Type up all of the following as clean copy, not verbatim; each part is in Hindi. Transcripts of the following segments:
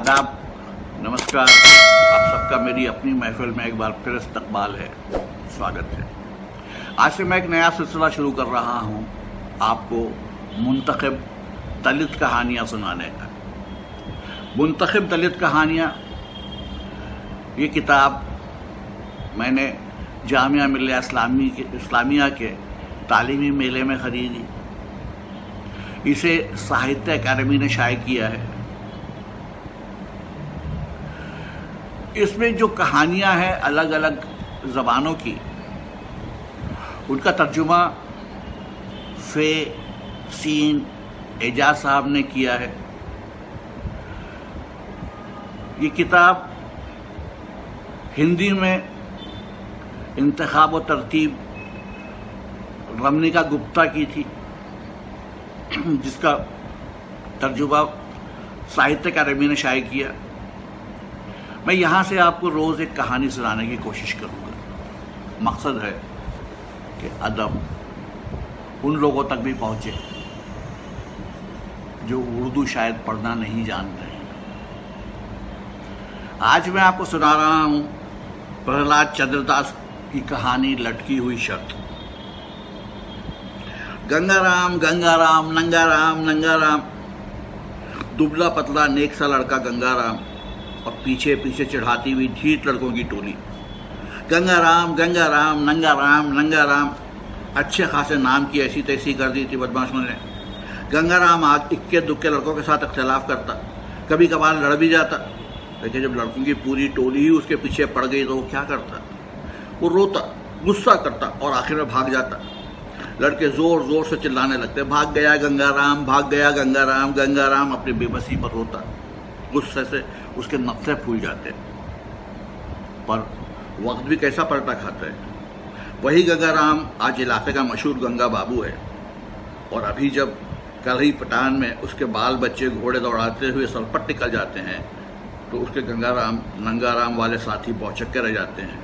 आदाब, नमस्कार। आप सबका मेरी अपनी महफिल में एक बार फिर इस्तकबाल है, स्वागत है। आज से मैं एक नया सिलसिला शुरू कर रहा हूँ, आपको मुंतखब दलित कहानियाँ सुनाने का। मुंतखब दलित कहानियाँ, ये किताब मैंने जामिया मिल्लिया इस्लामिया के तालीमी मेले में ख़रीदी। इसे साहित्य अकादमी ने शाये किया है। इसमें जो कहानियां हैं अलग अलग ज़बानों की, उनका तर्जुमा सीन एजाज साहब ने किया है। ये किताब हिंदी में इंतखाब और तरतीब रमनिका गुप्ता की थी, जिसका तर्जुमा साहित्य अकादमी ने शाये किया। मैं यहाँ से आपको रोज़ एक कहानी सुनाने की कोशिश करूँगा। मकसद है कि अदब उन लोगों तक भी पहुँचे जो उर्दू शायद पढ़ना नहीं जानते हैं। आज मैं आपको सुना रहा हूँ प्रहलाद चंद्रदास की कहानी लटकी हुई शर्त। गंगाराम गंगाराम नंगाराम नंगाराम, दुबला पतला नेक सा लड़का गंगाराम और पीछे पीछे चढ़ाती हुई ढीठ लड़कों की टोली। गंगाराम गंगाराम नंगाराम नंगाराम, अच्छे खासे नाम की ऐसी तैसी कर दी थी बदमाशों ने। गंगाराम आज इक्के दुक्के लड़कों के साथ इख्तिलाफ करता, कभी कभार लड़ भी जाता, लेकिन जब लड़कों की पूरी टोली ही उसके पीछे पड़ गई तो वो क्या करता? वो रोता, गुस्सा करता और आखिर में भाग जाता। लड़के जोर जोर से चिल्लाने लगते, भाग गया गंगाराम, भाग गया गंगाराम। गंगाराम अपनी बेबसी पर रोता, गुस्से से उसके नफ्से फूल जाते। पर वक्त भी कैसा पलटा खाता है। वही गंगाराम आज इलाके का मशहूर गंगा बाबू है। और अभी जब कल ही पठान में उसके बाल बच्चे घोड़े दौड़ाते हुए सरपट निकल जाते हैं तो उसके गंगाराम नंगाराम वाले साथी भौचक के रह जाते हैं।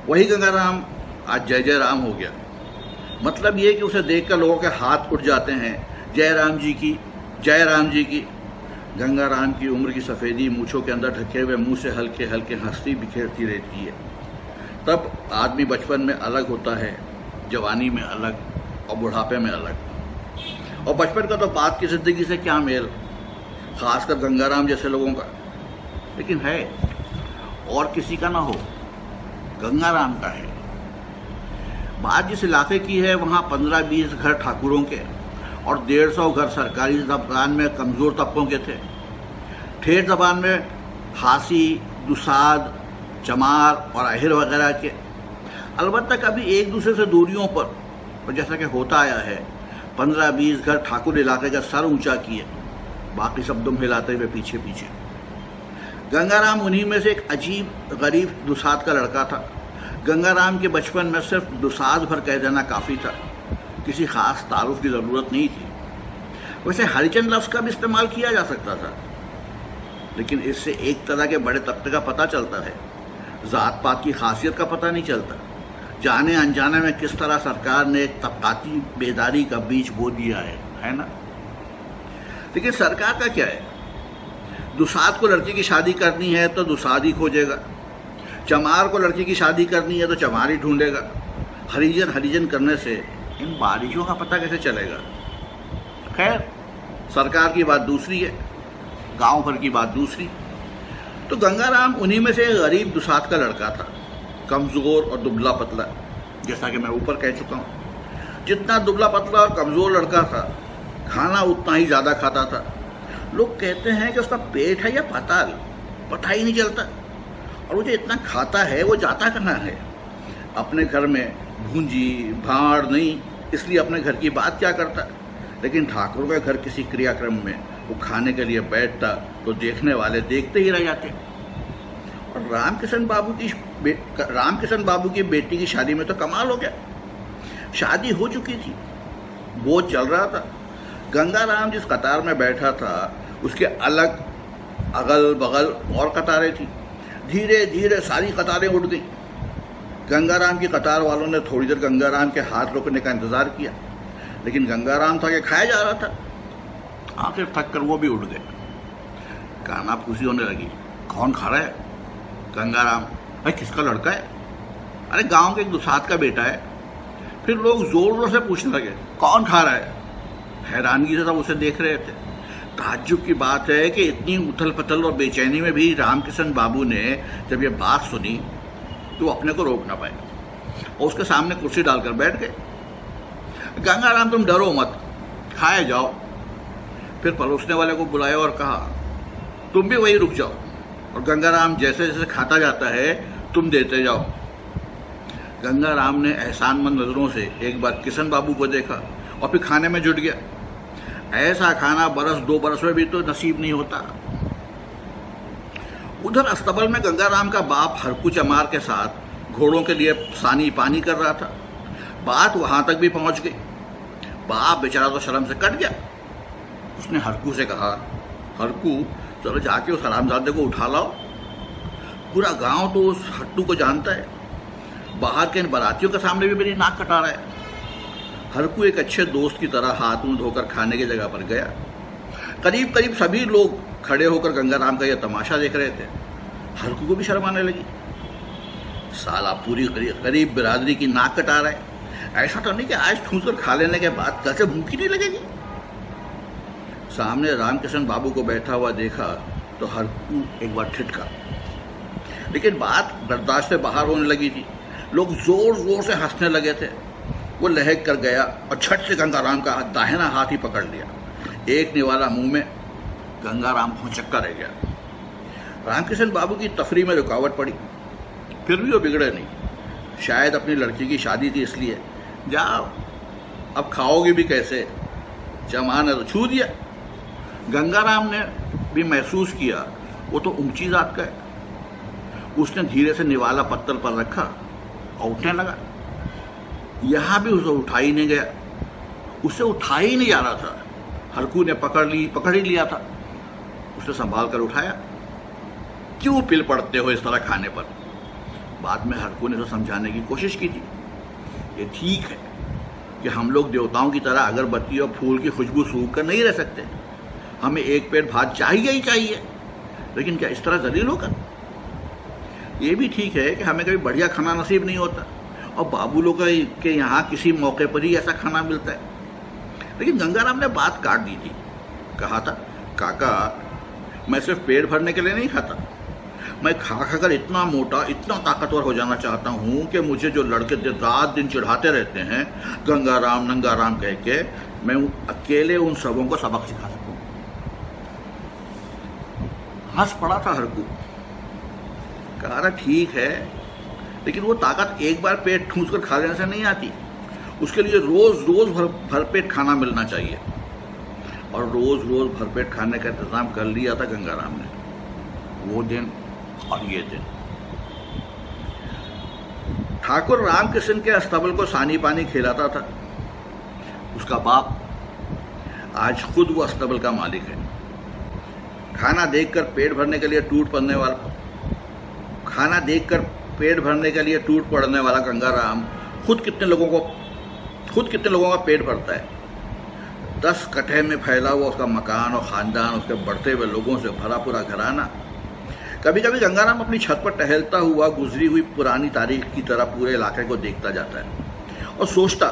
वही गंगाराम आज जय जय राम हो गया। मतलब ये कि उसे देखकर लोगों के हाथ उठ जाते हैं, जय राम जी की, जय राम जी की। गंगाराम की उम्र की सफ़ेदी मूछों के अंदर ढके हुए मुंह से हल्के हल्के हंसी बिखेरती रहती है। तब आदमी बचपन में अलग होता है, जवानी में अलग और बुढ़ापे में अलग। और बचपन का तो बात की ज़िंदगी से क्या मेल, खासकर गंगाराम जैसे लोगों का। लेकिन है और किसी का ना हो, गंगाराम का है। बात जिस इलाके की है वहाँ 15-20 घर ठाकुरों के और 150 घर सरकारी ज़बान में कमज़ोर तबकों के थे। ठेठ ज़बान में हासी, दुसाद, चमार और अहिर वगैरह के। अलबत्ता कभी एक दूसरे से दूरियों पर, और जैसा कि होता आया है, 15-20 घर ठाकुर इलाके का सर ऊंचा किए, बाकी सब दुम हिलाते हुए पीछे पीछे। गंगाराम उन्हीं में से एक अजीब गरीब दुसाद का लड़का था। गंगाराम के बचपन में सिर्फ दुसाद भर कह देना काफ़ी था, किसी खास तारुफ की ज़रूरत नहीं थी। वैसे हरिचंद लफ्ज़ का भी इस्तेमाल किया जा सकता था, लेकिन इससे एक तरह के बड़े तबके का पता चलता है, ज़ात पात की खासियत का पता नहीं चलता। जाने अनजाने में किस तरह सरकार ने एक तबकाती बेदारी का बीज बो दिया है ना। लेकिन सरकार का क्या है, दुसाद को लड़की की शादी करनी है तो दुसाद ही खोजेगा, चमार को लड़की की शादी करनी है तो चमार ही ढूंढेगा। हरिजन हरिजन करने से इन बारिशों का पता कैसे चलेगा? खैर, सरकार की बात दूसरी है, गांव भर की बात दूसरी। तो गंगाराम उन्हीं में से एक गरीब दुसाद का लड़का था, कमज़ोर और दुबला पतला। जैसा कि मैं ऊपर कह चुका हूँ, जितना दुबला पतला और कमज़ोर लड़का था, खाना उतना ही ज़्यादा खाता था। लोग कहते हैं कि उसका पेट है या पाताल, पता ही नहीं चलता। और वो जो इतना खाता है वो जाता कहाँ है? अपने घर में भूंजी भाड़ नहीं, इसलिए अपने घर की बात क्या करता। लेकिन ठाकुर का घर किसी क्रियाक्रम में वो खाने के लिए बैठता तो देखने वाले देखते ही रह जाते। और रामकिशन बाबू की बेटी की शादी में तो कमाल हो गया। शादी हो चुकी थी, बोझ चल रहा था। गंगाराम जिस कतार में बैठा था उसके अलग अगल बगल और कतारें थी। धीरे धीरे सारी कतारें उठ गई। गंगाराम की कतार वालों ने थोड़ी देर गंगाराम के हाथ रोकने का इंतजार किया, लेकिन गंगाराम था कि खाया जा रहा था। आखिर थक कर वो भी उठ गए। कानाफूसी होने लगी। कौन खा रहा है? गंगाराम। भाई किसका लड़का है? अरे गांव के एक दुसाध का बेटा है। फिर लोग जोर जोर से पूछने लगे कौन खा रहा है? हैरानगी से सब उसे देख रहे थे। ताज्जुब की बात है कि इतनी उथल पथल और बेचैनी में भी रामकिशन बाबू ने जब ये बात सुनी तो अपने को रोक ना पाए और उसके सामने कुर्सी डालकर बैठ गए। गंगाराम तुम डरो मत, खाए जाओ। फिर परोसने वाले को बुलाया और कहा तुम भी वहीं रुक जाओ और गंगाराम जैसे जैसे खाता जाता है तुम देते जाओ। गंगाराम ने एहसानमंद नजरों से एक बार किशन बाबू को देखा और फिर खाने में जुट गया। ऐसा खाना बरस 2 बरस में भी तो नसीब नहीं होता। उधर अस्तबल में गंगाराम का बाप हरकू चमार के साथ घोड़ों के लिए सानी पानी कर रहा था। बात वहां तक भी पहुंच गई। बाप बेचारा तो शर्म से कट गया। उसने हरकू से कहा हरकू चलो जाके उस हरामजादे को उठा लाओ। पूरा गांव तो उस हट्टू को जानता है। बाहर के इन बारातियों के सामने भी मेरी नाक कटा रहा है। हरकू एक अच्छे दोस्त की तरह हाथ मुंह धोकर खाने की जगह पर गया। करीब करीब सभी लोग खड़े होकर गंगाराम का यह तमाशा देख रहे थे। हरकू को भी शर्म आने लगी। साला पूरी करीब बिरादरी की नाक कटा रहा है। ऐसा तो नहीं कि आज ठूंस कर खा लेने के बाद कल से भूख ही नहीं लगेगी। सामने रामकिशन बाबू को बैठा हुआ देखा तो हरकू एक बार ठिठका, लेकिन बात बर्दाश्त से बाहर होने लगी थी। लोग जोर जोर से हंसने लगे थे। वो लहक कर गया और छट से गंगाराम का दाहिना हाथ ही पकड़ लिया। एक निवाला मुंह में गंगाराम भौचक्का रह गया। रामकिशन बाबू की तफरी में रुकावट पड़ी, फिर भी वो बिगड़े नहीं। शायद अपनी लड़की की शादी थी इसलिए। जाओ अब खाओगे भी कैसे, जमाना तो छू दिया। गंगाराम ने भी महसूस किया वो तो ऊंची जात का है। उसने धीरे से निवाला पत्तल पर रखा और उठने लगा। यहां भी उसे उठा ही नहीं गया। उसे उठा ही नहीं जा रहा था। हरकू ने पकड़ ही लिया था। उसने संभाल कर उठाया। क्यों पिल पड़ते हो इस तरह खाने पर? बाद में हरकू ने तो समझाने की कोशिश की थी। ये ठीक है कि हम लोग देवताओं की तरह अगरबत्ती और फूल की खुशबू सूंघ कर नहीं रह सकते। हमें एक पेट भात चाहिए ही चाहिए, लेकिन क्या इस तरह जलील होकर? ये भी ठीक है कि हमें कभी बढ़िया खाना नसीब नहीं होता और बाबू लोग के यहाँ किसी मौके पर ही ऐसा खाना मिलता है। लेकिन गंगाराम ने बात काट दी थी। कहा था काका मैं सिर्फ पेट भरने के लिए नहीं खाता, मैं खा खाकर इतना मोटा इतना ताकतवर हो जाना चाहता हूँ कि मुझे जो लड़के रात दिन चिढ़ाते रहते हैं गंगाराम नंगाराम कह के, मैं अकेले उन सबों को सबक सिखा सकूँ। हंस पड़ा था हरकू। कहा ठीक है, लेकिन वो ताकत एक बार पेट ठूंस कर खा लेने से नहीं आती। उसके लिए रोज रोज भरपेट खाना मिलना चाहिए। और रोज रोज भरपेट खाने का इंतजाम कर लिया था गंगाराम ने। वो दिन और ये दिन। ठाकुर रामकिशन के अस्तबल को सानी पानी खिलाता था। उसका बाप आज खुद वो अस्तबल का मालिक है। खाना देखकर पेट भरने के लिए टूट पड़ने वाला गंगाराम खुद कितने लोगों का पेट भरता है। 10 कट्ठे में फैला हुआ उसका मकान और खानदान, उसके बढ़ते हुए लोगों से भरा पूरा घराना। कभी कभी गंगाराम अपनी छत पर टहलता हुआ गुजरी हुई पुरानी तारीख की तरह पूरे इलाके को देखता जाता है और सोचता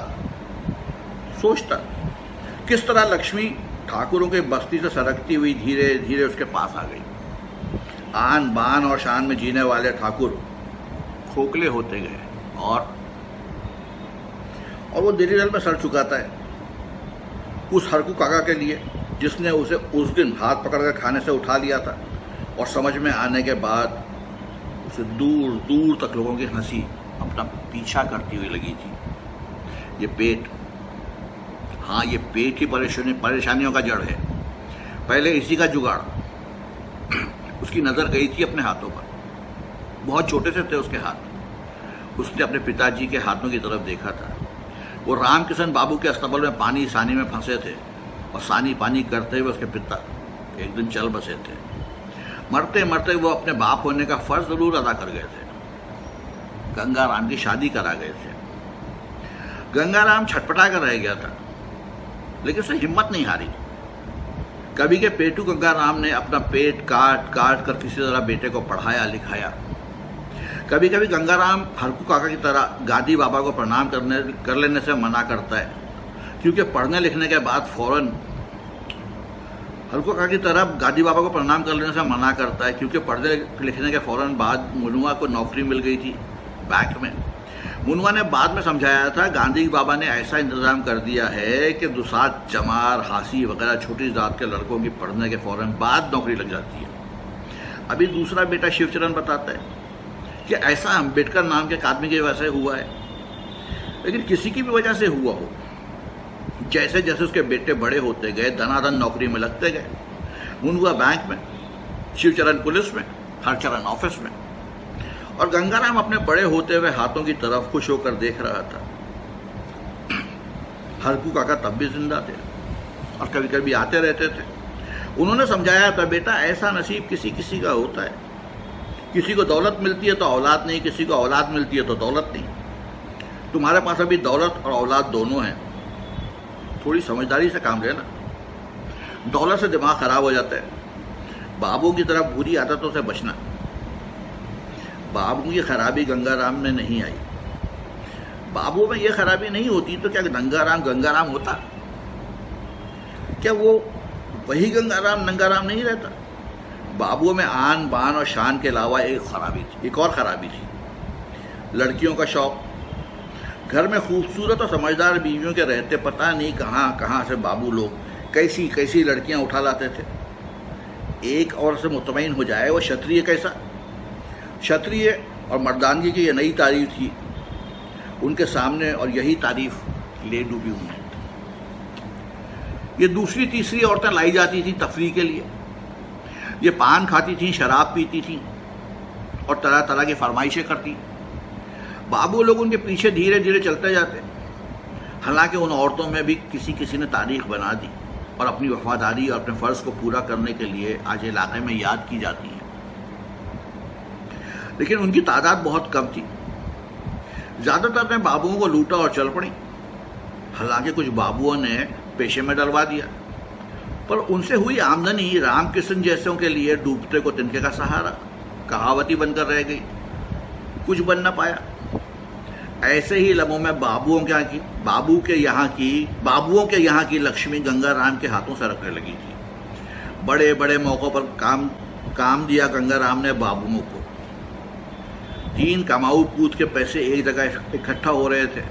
किस तरह लक्ष्मी ठाकुरों के बस्ती से सरकती हुई धीरे धीरे उसके पास आ गई। आन बान और शान में जीने वाले ठाकुर खोखले होते गए और वो दिल्ली दल में सर झुकाता है उस हरकू काका के लिए जिसने उसे उस दिन हाथ पकड़कर खाने से उठा लिया था। और समझ में आने के बाद उसे दूर दूर तक लोगों की हंसी अपना पीछा करती हुई लगी थी। ये पेट, हाँ ये पेट ही परेशानियों का जड़ है। पहले इसी का जुगाड़। उसकी नज़र गई थी अपने हाथों पर। बहुत छोटे से थे उसके हाथ। उसने अपने पिताजी के हाथों की तरफ देखा था। वो रामकिशन बाबू के अस्तबल में पानी सानी में फंसे थे और सानी पानी करते हुए उसके पिता एक दिन चल बसे थे। मरते मरते वो अपने बाप होने का फर्ज जरूर अदा कर गए थे। गंगाराम की शादी करा गए थे। गंगाराम छटपटा कर रह गया था, लेकिन उसने हिम्मत नहीं हारी। कभी के पेटू गंगाराम ने अपना पेट काट काट कर किसी तरह बेटे को पढ़ाया लिखाया। कभी कभी गंगाराम हरकू काका की तरह गादी बाबा को प्रणाम कर लेने से मना करता है, क्योंकि पढ़ने लिखने के बाद फौरन हरकू काका की तरह गादी बाबा को प्रणाम कर लेने से मना करता है, क्योंकि पढ़ने लिखने के फौरन बाद मुनुआ को नौकरी मिल गई थी बैंक में। मुनुआ ने बाद में समझाया था गांधी बाबा ने ऐसा इंतजाम कर दिया है कि दुसात, चमार, हासी वगैरह छोटी जात के लड़कों की पढ़ने के फौरन बाद नौकरी लग जाती है। अभी दूसरा बेटा शिवचरण बताता है कि ऐसा अम्बेडकर नाम के एक आदमी की वजह से हुआ है, लेकिन किसी की भी वजह से हुआ हो, जैसे जैसे उसके बेटे बड़े होते गए धनाधन नौकरी में लगते गए। मुनुआ बैंक में, शिवचरण पुलिस में, हरचरण ऑफिस में, और गंगाराम अपने बड़े होते हुए हाथों की तरफ खुश होकर देख रहा था। हरकू काका तब भी जिंदा थे और कभी कभी आते रहते थे। उन्होंने समझाया था, बेटा ऐसा नसीब किसी किसी का होता है, किसी को दौलत मिलती है तो औलाद नहीं, किसी को औलाद मिलती है तो दौलत नहीं। तुम्हारे पास अभी दौलत और औलाद दोनों हैं, थोड़ी समझदारी से काम लेना। दौलत से दिमाग खराब हो जाता है। बाबू की तरह बुरी आदतों से बचना। बाबू की खराबी गंगाराम में नहीं आई। बाबू में यह खराबी नहीं होती तो क्या गंगाराम होता? क्या वो वही गंगाराम नंगाराम नहीं रहता? बाबू में आन बान और शान के अलावा एक और खराबी थी, लड़कियों का शौक। घर में खूबसूरत और समझदार बीवियों के रहते पता नहीं कहाँ कहाँ से बाबू लोग कैसी कैसी लड़कियां उठा लाते थे। एक और से मुतमईन हो जाए वो क्षत्रिय कैसा। क्षत्रिय और मर्दानगी की ये नई तारीफ थी उनके सामने, और यही तारीफ ले डूबी हुई है। ये दूसरी तीसरी औरतें लाई जाती थी तफरीह के लिए। ये पान खाती थी, शराब पीती थी और तरह तरह की फरमाइशें करती। बाबू लोग उनके पीछे धीरे धीरे चलते जाते। हालांकि उन औरतों में भी किसी किसी ने तारीख बना दी और अपनी वफादारी और अपने फर्ज को पूरा करने के लिए आज इलाके में याद की जाती है, लेकिन उनकी तादाद बहुत कम थी। ज्यादातर ने बाबुओं को लूटा और चल पड़ी। हालांकि कुछ बाबुओं ने पेशे में डलवा दिया, पर उनसे हुई आमदनी रामकृष्ण जैसों के लिए डूबते को तिनके का सहारा, कहावती बनकर रह गई, कुछ बन न पाया। ऐसे ही लम्हों में बाबुओं के यहाँ की लक्ष्मी गंगाराम के हाथों से रखने लगी थी। बड़े बड़े मौकों पर काम दिया गंगाराम ने बाबुओं को। 3 कमाऊ पूत के पैसे एक जगह इकट्ठा हो रहे थे,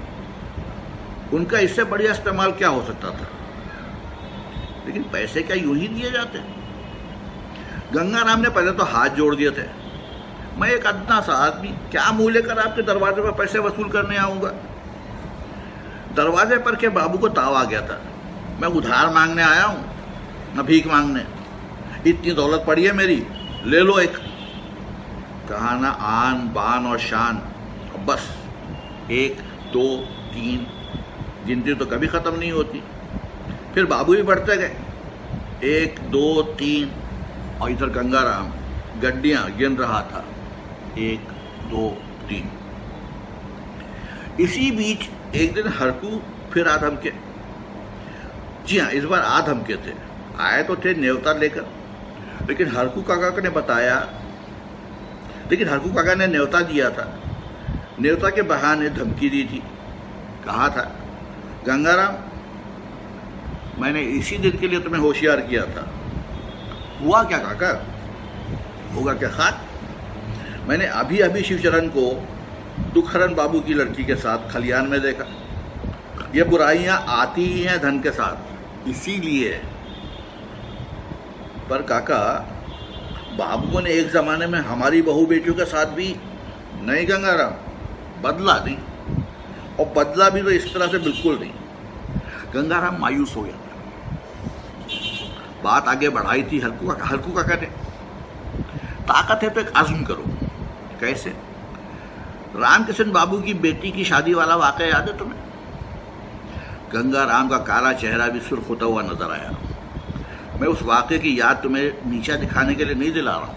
उनका इससे बढ़िया इस्तेमाल क्या हो सकता था? लेकिन पैसे क्या यूं ही दिए जाते? गंगाराम ने पहले तो हाथ जोड़ दिए थे, मैं एक अदना सा आदमी क्या मुंह लेकर आपके दरवाजे पर पैसे वसूल करने आऊंगा। दरवाजे पर के बाबू को ताव आ गया था, मैं उधार मांगने आया हूं, न भीख मांगने। इतनी दौलत पड़ी है मेरी, ले लो एक। कहा ना आन बान और शान, बस 1 2 3 गिनती तो कभी खत्म नहीं होती। फिर बाबू भी बढ़ते गए, 1 2 3, और इधर गंगाराम गड्डियां गिन रहा था, 1 2 3। इसी बीच एक दिन हरकू फिर आधम के, जी हाँ इस बार आधम के थे, आए तो थे न्योता लेकर, लेकिन हरकू काका ने न्योता दिया था। न्योता के बहाने धमकी दी थी, कहा था गंगाराम मैंने इसी दिन के लिए तुम्हें होशियार किया था। हुआ क्या काका? होगा क्या खाक? मैंने अभी अभी शिवचरण को दुखहरण बाबू की लड़की के साथ खलियान में देखा। ये बुराइयां आती ही हैं धन के साथ, इसीलिए। पर काका बाबू ने एक जमाने में हमारी बहू बेटियों के साथ भी नहीं गंगाराम, बदला नहीं, और बदला भी तो इस तरह से बिल्कुल नहीं। गंगाराम मायूस हो गया था। बात आगे बढ़ाई थी हरकू काका ने, ताकत है तो एक आज़म करो। कैसे? रामकृष्ण बाबू की बेटी की शादी वाला वाकया याद है तुम्हें? गंगाराम का काला चेहरा भी सुर्ख होता हुआ नजर आया। मैं उस वाकये की याद तुम्हें नीचा दिखाने के लिए नहीं दिला रहा हूं,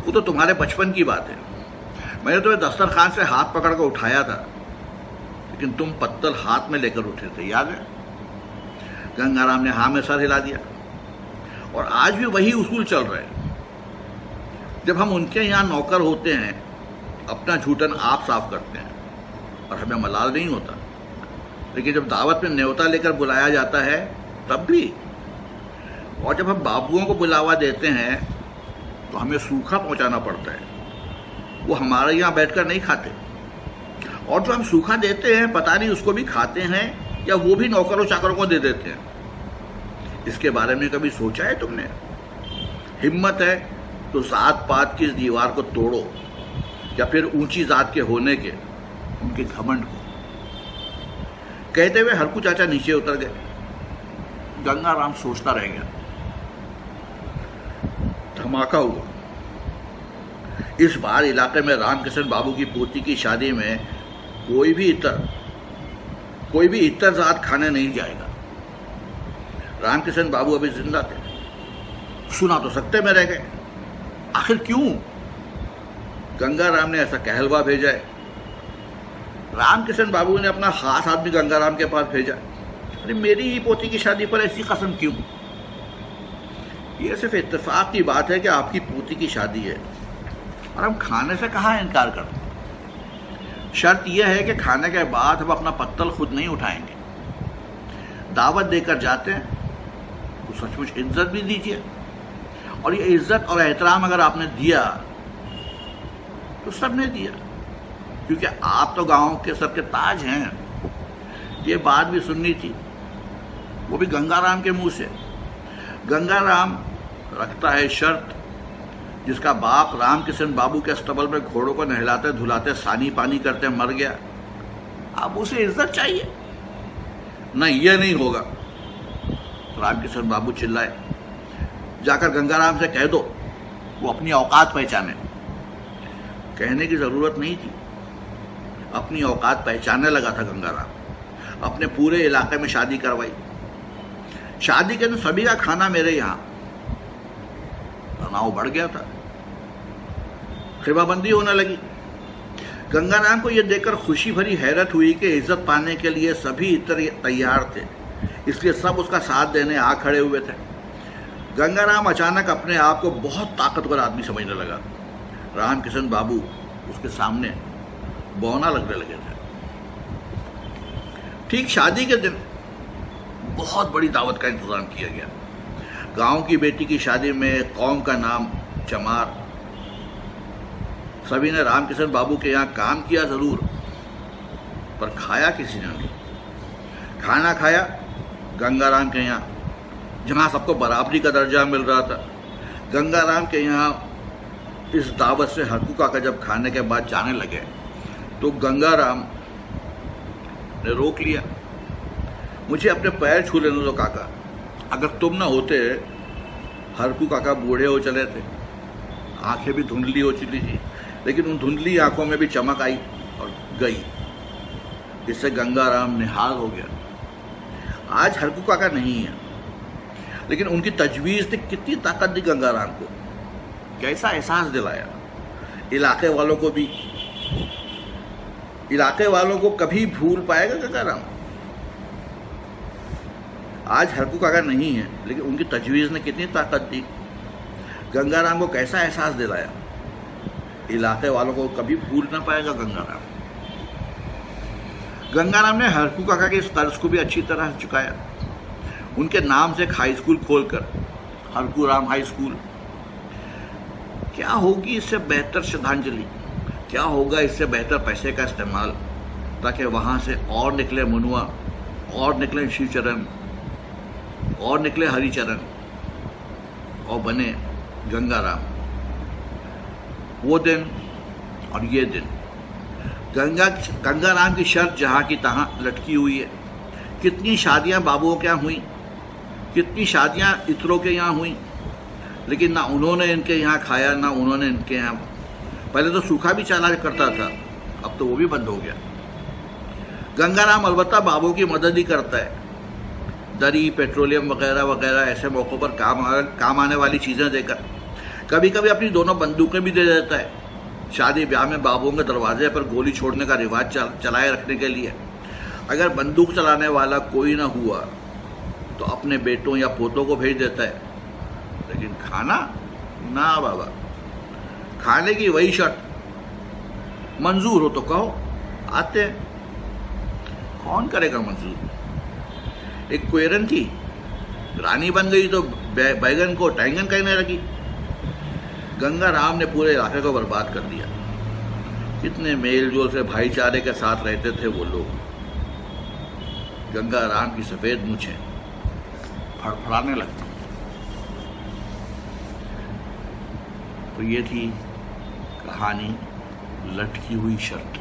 वो तो तुम्हारे बचपन की बात है। मैंने तुम्हें दस्तरखान से हाथ पकड़ कर उठाया था, लेकिन तुम पत्तल हाथ में लेकर उठे थे, याद है? गंगाराम ने हाँ में सर हिला दिया। और आज भी वही उसूल चल रहे हैं। जब हम उनके यहाँ नौकर होते हैं, अपना झूठन आप साफ करते हैं और हमें मलाल नहीं होता, लेकिन जब दावत में न्योता लेकर बुलाया जाता है तब भी, और जब हम बाबुओं को बुलावा देते हैं तो हमें सूखा पहुंचाना पड़ता है। वो हमारे यहाँ बैठकर नहीं खाते, और जो हम सूखा देते हैं पता नहीं उसको भी खाते हैं या वो भी नौकरों चाकरों को दे देते हैं। इसके बारे में कभी सोचा है तुमने? हिम्मत है तो जात पात की इस दीवार को तोड़ो, या फिर ऊंची जात के होने के उनके घमंड को। कहते हुए हरकू चाचा नीचे उतर गए। गंगाराम सोचता रह गया। धमाका हुआ। इस बार इलाके में रामकिशन बाबू की पोती की शादी में कोई भी इतर जात खाने नहीं जाएगा। रामकिशन बाबू अभी जिंदा थे, सुना तो सकते में रह गए। आखिर क्यों? गंगाराम ने ऐसा कहलवा भेजा है। रामकिशन बाबू ने अपना खास आदमी गंगाराम के पास भेजा। अरे मेरी ही पोती की शादी पर ऐसी कसम क्यों? यह सिर्फ इत्तेफाक की बात है कि आपकी पोती की शादी है और हम खाने से कहाँ इनकार करते। शर्त यह है कि खाने के बाद हम अपना पत्तल खुद नहीं उठाएंगे। दावत देकर जाते हैं तो सचमुच इज्जत भी दीजिए, और ये इज्जत और एहतराम अगर आपने दिया तो सबने दिया, क्योंकि आप तो गांव के सबके ताज हैं। ये बात भी सुननी थी, वो भी गंगाराम के मुंह से। गंगाराम रखता है शर्त, जिसका बाप रामकिशन बाबू के अस्तबल में घोड़ों को नहलाते धुलाते सानी पानी करते मर गया, अब उसे इज्जत चाहिए? नहीं, यह नहीं होगा। रामकिशन बाबू चिल्लाए। जाकर गंगाराम से कह दो वो अपनी औकात पहचाने। कहने की जरूरत नहीं थी, अपनी औकात पहचानने लगा था गंगाराम। अपने पूरे इलाके में शादी करवाई। शादी के दिन सभी का खाना मेरे यहाँ। तनाव बढ़ गया था, खिबाबंदी होने लगी। गंगाराम को यह देखकर खुशी भरी हैरत हुई कि इज्जत पाने के लिए सभी इतर तैयार थे, इसलिए सब उसका साथ देने आ खड़े हुए थे। गंगाराम अचानक अपने आप को बहुत ताकतवर आदमी समझने लगा। रामकिशन बाबू उसके सामने बौना लगने लगे थे। ठीक शादी के दिन बहुत बड़ी दावत का इंतजाम किया गया। गांव की बेटी की शादी में कौम का नाम चमार। सभी ने रामकिशन बाबू के यहाँ काम किया जरूर, पर खाया किसी ने नहीं। खाना खाया गंगाराम के यहाँ, जहाँ सबको बराबरी का दर्जा मिल रहा था। गंगाराम के यहाँ इस दावत से हरकू काका जब खाने के बाद जाने लगे तो गंगाराम ने रोक लिया। मुझे अपने पैर छू लेने दो काका, अगर तुम ना होते हरकू काका बूढ़े हो चले थे, आंखें भी धुंधली हो चली थी, लेकिन उन धुंधली आंखों में भी चमक आई और गई। इससे गंगाराम निहाल हो गया। आज हरकू काका नहीं है, लेकिन उनकी तजवीज़ ने कितनी ताकत दी गंगाराम को, कैसा एहसास दिलाया। इलाके वालों को कभी भूल पाएगा गंगाराम? आज हरकू काका नहीं है, लेकिन उनकी तजवीज़ ने कितनी ताकत दी। गंगाराम को कैसा एहसास दिलाया। इलाके वालों को कभी भूल ना पाएगा गंगाराम। गंगाराम ने हरकू काका के इस कर्ज को भी अच्छी तरह चुकाया। उनके नाम से एक हाई स्कूल खोलकर, हरकू राम हाई स्कूल। क्या होगी इससे बेहतर श्रद्धांजलि? क्या होगा इससे बेहतर पैसे का इस्तेमाल, ताकि वहां से और निकले मनुआ, और निकले शिवचरण, और निकले हरिचरण, और बने गंगाराम। वो दिन और ये दिन। गंगाराम की शर्त जहाँ की तहाँ लटकी हुई है। कितनी शादियां बाबुओं के यहाँ हुई, कितनी शादियां इतरों के यहाँ हुई, लेकिन ना उन्होंने इनके यहाँ खाया, ना उन्होंने इनके यहाँ। पहले तो सूखा भी चला करता था, अब तो वो भी बंद हो गया। गंगाराम अलबत्ता बाबू की मदद ही करता है। दरी, पेट्रोलियम वगैरह वगैरह ऐसे मौक़ों पर काम आने वाली चीज़ें देकर कभी कभी अपनी दोनों बंदूकें भी दे देता है। शादी ब्याह में बाबुओं के दरवाजे पर गोली छोड़ने का रिवाज चलाए रखने के लिए अगर बंदूक चलाने वाला कोई ना हुआ तो अपने बेटों या पोतों को भेज देता है। खाना ना बाबा, खाने की वही शर्त, मंजूर हो तो कहो, आते हैं। कौन करेगा मंजूर? एक क्वेरन थी, रानी बन गई तो बैगन को टैंगन कहने लगी। गंगा राम ने पूरे इलाके को बर्बाद कर दिया। कितने मेल जोल से भाईचारे के साथ रहते थे वो लोग। गंगा राम की सफेद मूछें फड़फड़ाने लगती। तो ये थी कहानी लटकी हुई शर्त।